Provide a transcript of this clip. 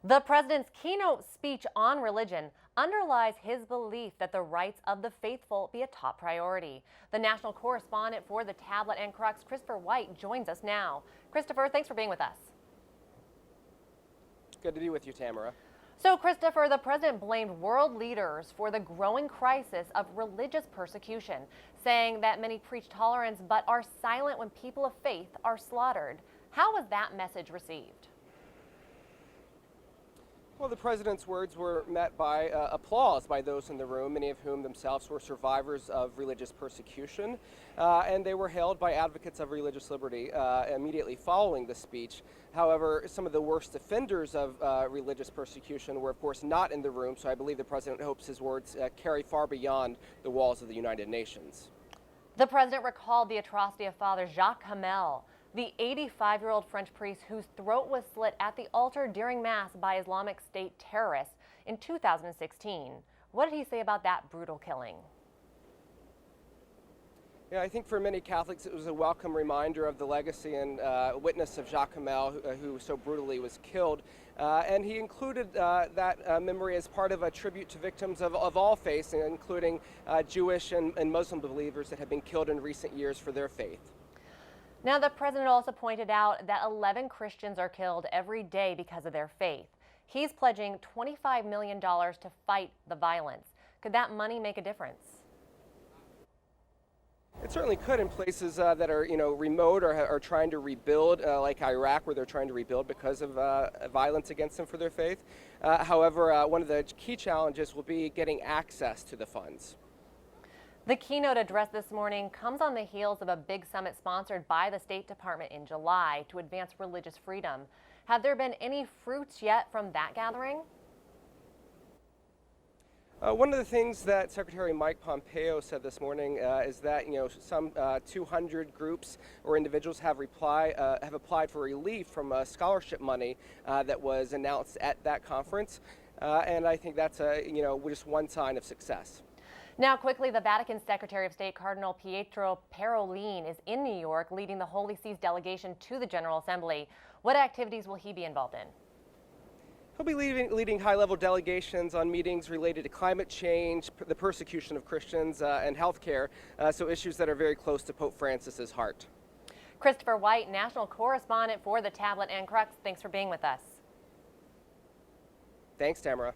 The president's keynote speech on religion underlies his belief that the rights of the faithful be a top priority. The national correspondent for the Tablet and Crux, Christopher White, joins us now. Christopher, thanks for being with us. Good to be with you, Tamara. So, Christopher, the president blamed world leaders for the growing crisis of religious persecution, saying that many preach tolerance but are silent when people of faith are slaughtered. How was that message received? Well, the president's words were met by applause by those in the room, many of whom themselves were survivors of religious persecution, and they were hailed by advocates of religious liberty immediately following the speech. However, some of the worst offenders of religious persecution were, of course, not in the room, so I believe the president hopes his words carry far beyond the walls of the United Nations. The president recalled the atrocity of Father Jacques Hamel, the 85-year-old French priest whose throat was slit at the altar during Mass by Islamic State terrorists in 2016. What did he say about that brutal killing? Yeah, I think for many Catholics it was a welcome reminder of the legacy and witness of Jacques Hamel, who so brutally was killed. And he included that memory as part of a tribute to victims of all faiths, including Jewish and Muslim believers that have been killed in recent years for their faith. Now, the president also pointed out that 11 Christians are killed every day because of their faith. He's pledging $25 million to fight the violence. Could that money make a difference? It certainly could in places that are, remote or are trying to rebuild, like Iraq, where they're trying to rebuild because of violence against them for their faith. However, one of the key challenges will be getting access to the funds. The keynote address this morning comes on the heels of a big summit sponsored by the State Department in July to advance religious freedom. Have there been any fruits yet from that gathering? One of the things that Secretary Mike Pompeo said this morning is that some 200 groups or individuals have applied for relief from scholarship money that was announced at that conference, and I think that's just one sign of success. Now, quickly, the Vatican Secretary of State Cardinal Pietro Parolin is in New York leading the Holy See's delegation to the General Assembly. What activities will he be involved in? He'll be leading high-level delegations on meetings related to climate change, the persecution of Christians, and healthcare, so issues that are very close to Pope Francis's heart. Christopher White, national correspondent for the Tablet and Crux, thanks for being with us. Thanks, Tamara.